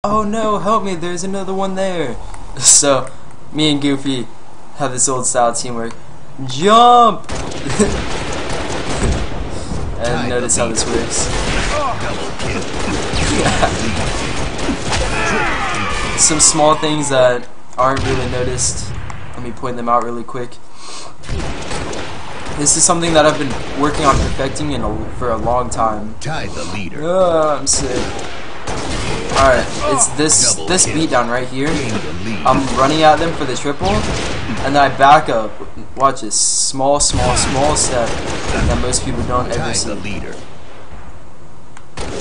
oh no, help me, there's another one there. So me and Goofy have this old style teamwork. Jump! And notice how this works. Some small things that aren't really noticed. Let me point them out really quick. This is something that I've been working on perfecting for a long time. Tie the leader. I'm sick. Alright, it's this beatdown right here. I'm running at them for the triple, and then I back up. Watch this small step that most people don't ever see.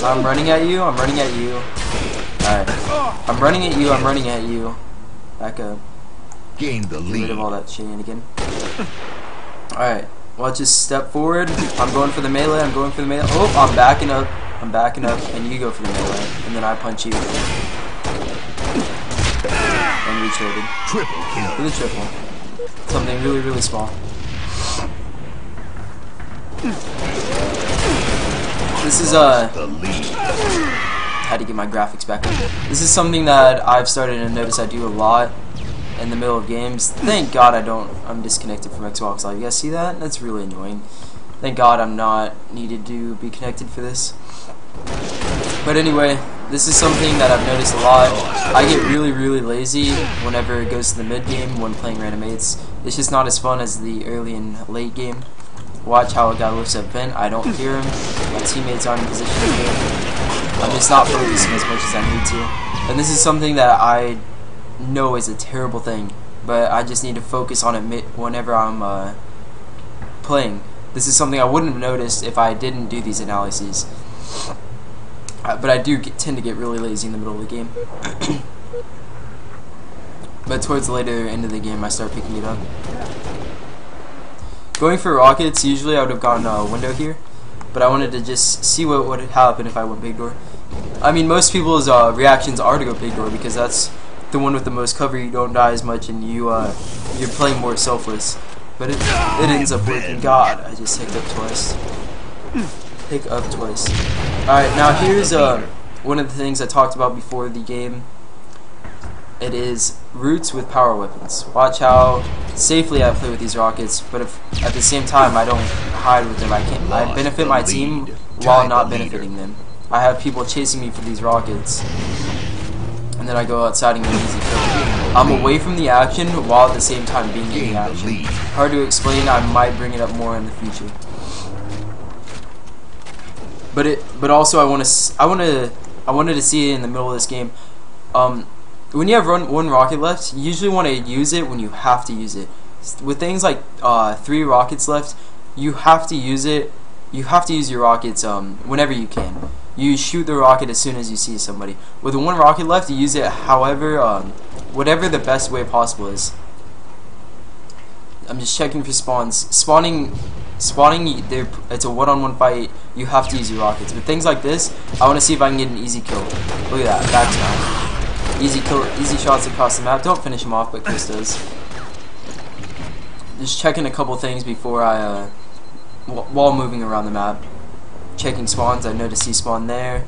I'm running at you. Alright, I'm running at you. Back up. Gain the lead. Get rid of all that shenanigan. Alright, watch this step forward. I'm going for the melee. Oh, I'm backing up, and you go for the melee, and then I punch you. And we traded. Triple kill. For the triple. Something really, really small. This is had to get my graphics back up. This is something that I've started to notice I do a lot in the middle of games. Thank God I'm disconnected from Xbox Live. You guys see that? That's really annoying. Thank God I'm not needed to be connected for this. But anyway, this is something that I've noticed a lot. I get really, really lazy whenever it goes to the mid game when playing random mates. It's just not as fun as the early and late game. Watch how a guy lifts up vent. I don't hear him. My teammates aren't in position to hear him. I'm just not focusing as much as I need to. And this is something that I know is a terrible thing, but I just need to focus on it whenever I'm playing. This is something I wouldn't have noticed if I didn't do these analyses. But I do tend to get really lazy in the middle of the game. But towards the later end of the game, I start picking it up. Going for rockets, usually I would have gone window here, but I wanted to just see what would happen if I went big door. I mean, most people's reactions are to go big door because that's the one with the most cover. You don't die as much, and you're playing more selfless. But it ends up working. God, I just picked up twice. Alright, now here's one of the things I talked about before the game. It is roots with power weapons. Watch how safely I play with these rockets, but if at the same time I don't hide with them, I benefit my team while not benefiting them. I have people chasing me for these rockets, and then I go outside and get an easy kill. I'm away from the action while at the same time being in the action. Hard to explain. I might bring it up more in the future. But also I wanted to see it in the middle of this game. When you have one rocket left, you usually want to use it when you have to use it. With things like 3 rockets left, you have to use it. You have to use your rockets whenever you can. You shoot the rocket as soon as you see somebody. With 1 rocket left, you use it whatever the best way possible is. I'm just checking for spawns. Spawning, it's a 1-on-1 fight. You have to use your rockets. But things like this, I want to see if I can get an easy kill. Look at that, back smash. Easy kill, easy shots across the map. Don't finish him off, but Chris does. Just checking a couple things before I, while moving around the map. Checking spawns. I know to see spawn there.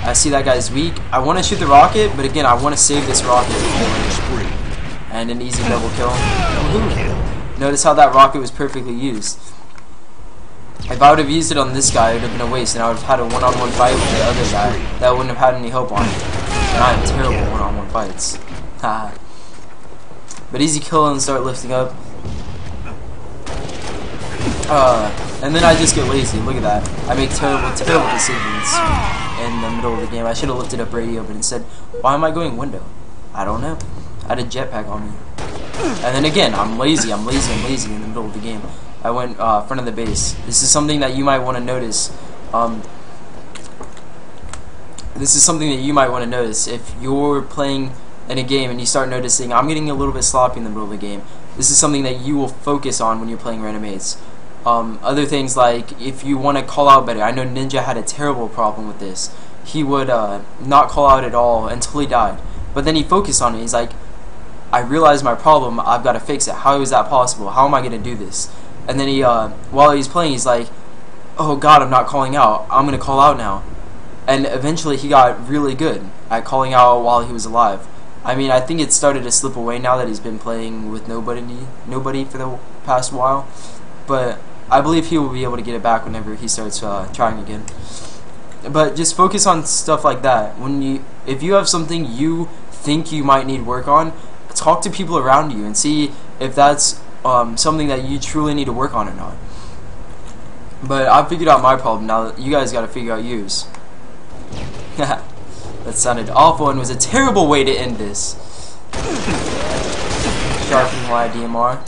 I see that guy's weak. I want to shoot the rocket, but again, I want to save this rocket. And an easy double kill. Notice how that rocket was perfectly used. If I would have used it on this guy, it would have been a waste, and I would have had a 1-on-1 fight with the other guy that wouldn't have had any help on it. And I am terrible at 1-on-1 fights. But easy kill and start lifting up. And then I just get lazy. Look at that. I make terrible decisions in the middle of the game. I should have lifted up radio, but instead, why am I going window? I don't know. I had a jetpack on me. And then again, I'm lazy in the middle of the game. I went front of the base. This is something that you might want to notice. If you're playing in a game and you start noticing I'm getting a little bit sloppy in the middle of the game. This is something that you will focus on when you're playing random mates. Other things like if you want to call out better. I know Ninja had a terrible problem with this. He would not call out at all until he died. But then he focused on it. He's like, I realized my problem. I've got to fix it. How is that possible? How am I going to do this? And then he, while he's playing, he's like, oh God, I'm not calling out. I'm going to call out now. And eventually he got really good. at calling out while he was alive. I mean, I think it started to slip away now that he's been playing with nobody for the past while. But I believe he will be able to get it back whenever he starts trying again. But just focus on stuff like that. If you have something you think you might need work on, talk to people around you and see if that's something that you truly need to work on or not. But I figured out my problem. Now you guys got to figure out yours. That sounded awful and was a terrible way to end this. Sharpen my DMR.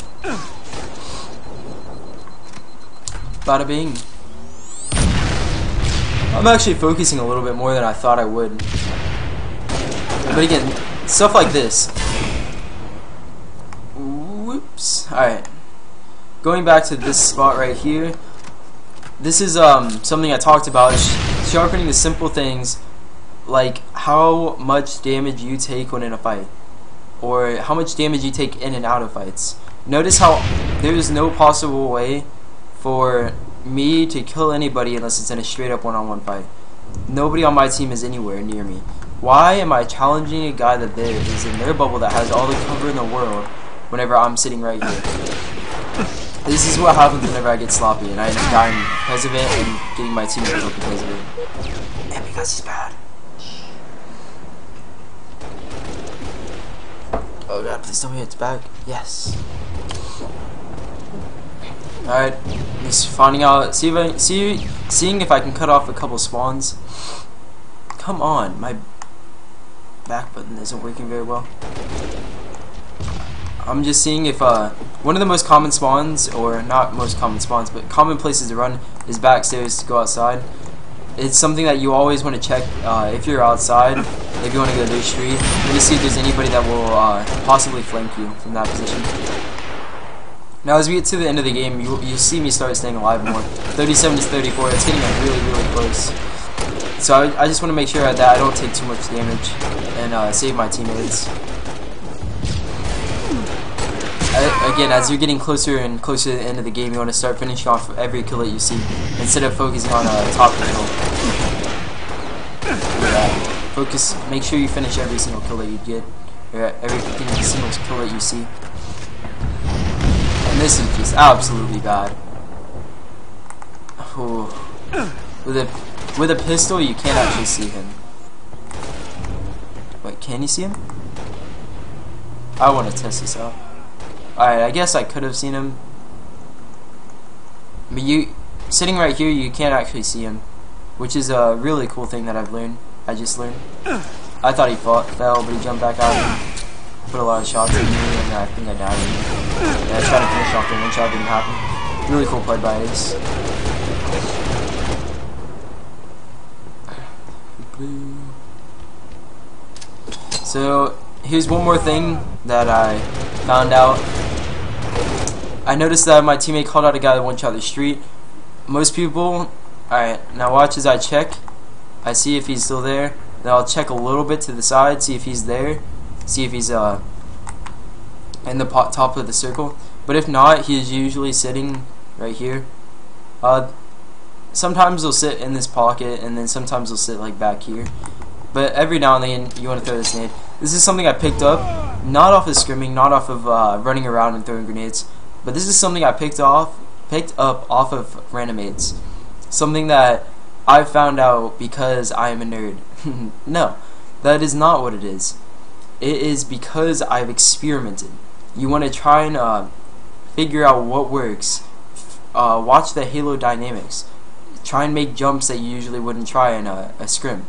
Bada bing. I'm actually focusing a little bit more than I thought I would. But again, stuff like this. Whoops. Alright. Going back to this spot right here. This is something I talked about. Sharpening the simple things like how much damage you take when in a fight. Or how much damage you take in and out of fights. Notice how there is no possible way for me to kill anybody unless it's in a straight up one-on-one fight. Nobody on my team is anywhere near me. Why am I challenging a guy that is in their bubble that has all the cover in the world whenever I'm sitting right here? This is what happens whenever I get sloppy and I end up dying because of it and getting my team killed because of it. And because he's bad. Oh god, please tell me it's back. Yes. Alright, just finding out, seeing if I can cut off a couple spawns. Come on, my back button isn't working very well. I'm just seeing if one of the most common spawns, or not most common spawns, but common places to run is backstairs to go outside. It's something that you always want to check if you're outside, if you want to go to the street, and to see if there's anybody that will possibly flank you from that position. Now as we get to the end of the game, you'll see me start staying alive more. 37 to 34, it's getting really, really close. So I just want to make sure that I don't take too much damage and save my teammates. Again, as you're getting closer and closer to the end of the game, you want to start finishing off every kill that you see, instead of focusing on top control. Focus, make sure you finish every single kill that you get, or every single kill that you see. And this is just absolutely bad. Ooh. With a pistol, you can't actually see him. Wait, can you see him? I want to test this out. Alright, I guess I could have seen him. But sitting right here, you can't actually see him, which is a really cool thing that I just learned. I thought he fell, but he jumped back out and put a lot of shots in me, and I think I died. Yeah, I tried to finish off the one shot, didn't happen. Really cool play by Ace. So here's one more thing that I found out. I noticed that my teammate called out a guy that one shot the street. Most people, alright, now watch as I check. I see if he's still there. Then I'll check a little bit to the side, see if he's there, see if he's in the top of the circle. But if not, he is usually sitting right here. Sometimes he'll sit in this pocket, and then sometimes he'll sit like back here. But every now and then you want to throw this nade. This is something I picked up, not off of scrimming, not off of running around and throwing grenades, but this is something I picked up off of randomates. Something that I found out because I am a nerd. No, that is not what it is. It is because I've experimented. You want to try and figure out what works. Watch the Halo dynamics. Try and make jumps that you usually wouldn't try in a scrim,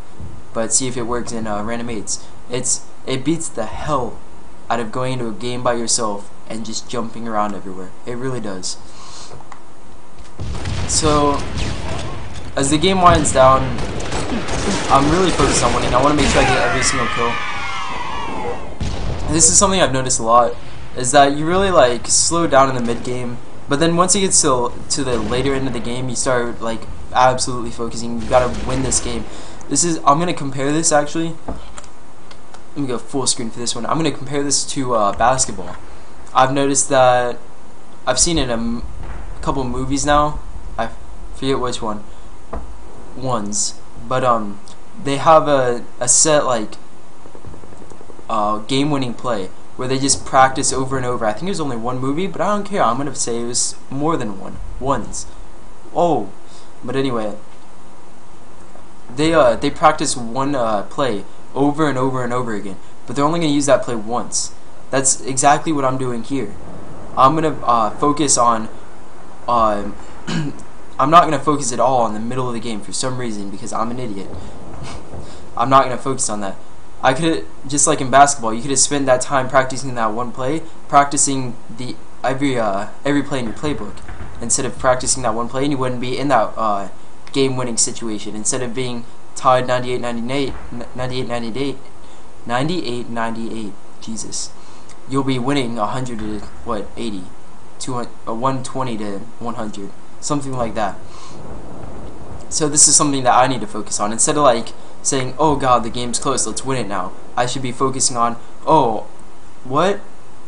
but see if it works in random eights. It beats the hell out of going into a game by yourself and just jumping around everywhere. It really does. So as the game winds down, I'm really focused on winning. I want to make sure I get every single kill. This is something I've noticed a lot, is that you really like slow down in the mid game, but then once it gets to the later end of the game, you start like absolutely focusing. You gotta win this game. I'm gonna compare this actually. Let me go full screen for this one. I'm gonna compare this to basketball. I've noticed that I've seen it in a couple movies now. I forget which ones, but they have a set like game-winning play where they just practice over and over. I think it was only one movie, but I don't care. I'm gonna say it was more than ones. Oh, but anyway, they practice one play over and over and over again, but they're only gonna use that play once. That's exactly what I'm doing here. I'm gonna focus on. I'm not gonna focus at all on the middle of the game for some reason because I'm an idiot. I'm not gonna focus on that. I could, just like in basketball, you could have spent that time practicing that one play, practicing the every play in your playbook, instead of practicing that one play, and you wouldn't be in that game-winning situation. Instead of being tied 98-98, Jesus, you'll be winning 100 to 80, 200, 120 to 100, something like that. So this is something that I need to focus on instead of like saying, oh god, the game's close, let's win it now. I should be focusing on, oh, what?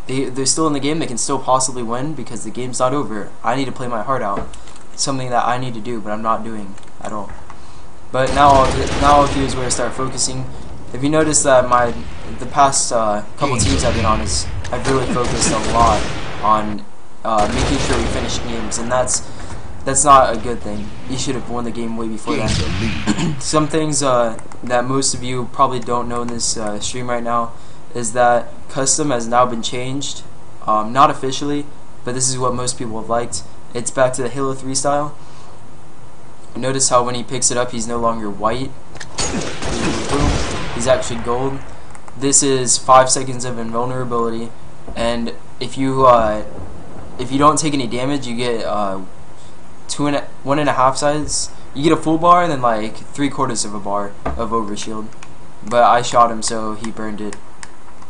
They're still in the game, they can still possibly win because the game's not over. I need to play my heart out. Something that I need to do, but I'm not doing at all. But now here's where I start focusing. If you notice that the past couple teams I've been on I've really focused a lot on making sure we finish games, and that's not a good thing. You should have won the game way before that. Some things that most of you probably don't know in this stream right now is that custom has now been changed. Not officially, but this is what most people have liked. It's back to the Halo 3 style. Notice how when he picks it up, he's no longer white. Boom. He's actually gold. This is 5 seconds of invulnerability, and if you don't take any damage, you get 1.5 sides. You get a full bar and then like 3/4 of a bar of overshield. But I shot him, so he burned it,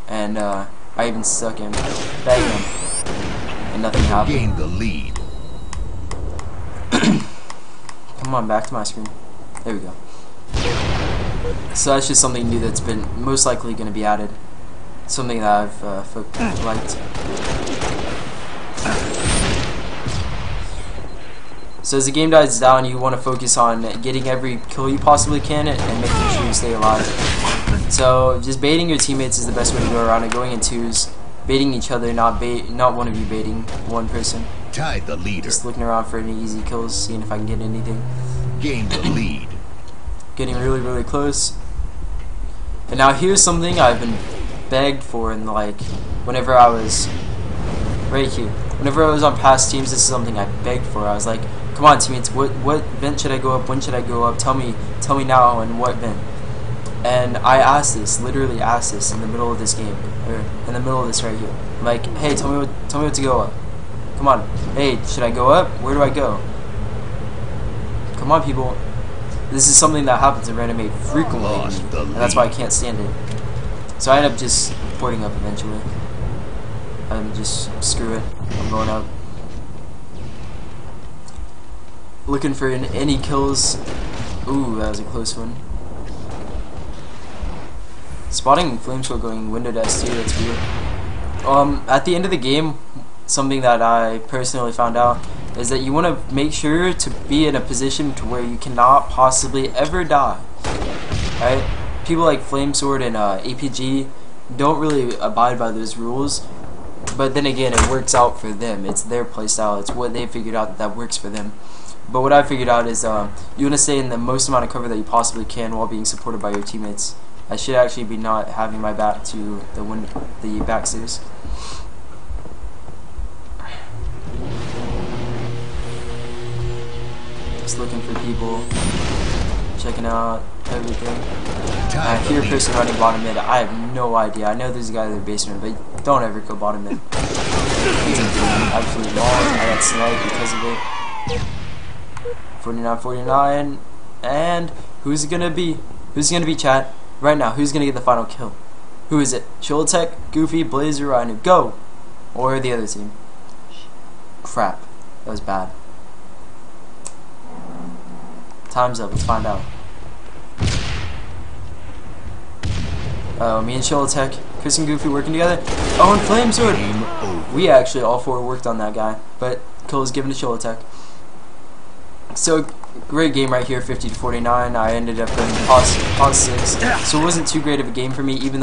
and I even stuck him, bagged him, and nothing happened. Gain the lead. Come on, back to my screen. There we go. So that's just something new that's been most likely going to be added. Something that I've liked. So as the game dies down, you want to focus on getting every kill you possibly can and making sure you stay alive. So just baiting your teammates is the best way to go around it. Going in twos, baiting each other, not one of you baiting one person. Tied the leader. Just looking around for any easy kills, seeing if I can get anything. Gain the lead. Getting really, really close. And now here's something I've been begged for, and like whenever I was right here, whenever I was on past teams, this is something I begged for. I was like, come on teammates, what vent should I go up? When should I go up? Tell me now, and what vent? And I asked this, literally asked this in the middle of this game, or in the middle of this right here. I'm like, hey, tell me what to go up. Come on, hey, should I go up? Where do I go? Come on, people. This is something that happens in random 8 frequently, and that's why I can't stand it. So I end up just porting up eventually. I'm just, screw it, I'm going up. Looking for any kills. Ooh, that was a close one. Spotting flamethrower going window to S2, that's weird. At the end of the game, something that I personally found out is that you want to make sure to be in a position to where you cannot possibly ever die. Right? People like Flamesword and APG don't really abide by those rules, but then again, it works out for them. It's their playstyle. It's what they figured out that works for them. But what I figured out is you want to stay in the most amount of cover that you possibly can while being supported by your teammates. I should actually be not having my back to the backstairs. Just looking for people, checking out everything. I hear a person running bottom mid. I have no idea. I know there's a guy in the basement, but don't ever go bottom mid. Absolutely wrong. I got sniped because of it. 49-49, and who's it gonna be? Who's gonna be, chat? Right now, who's gonna get the final kill? Who is it? Shultech, Goofy, Blazer, RyaNoob, go! Or the other team? Crap, that was bad. Time's up, let's find out. Me and Shultech, Chris and Goofy working together. Oh, and Flamesword! We actually all 4 worked on that guy, but kill was given to Shultech. So, great game right here, 50-49. I ended up in pause 6, so it wasn't too great of a game for me, even though I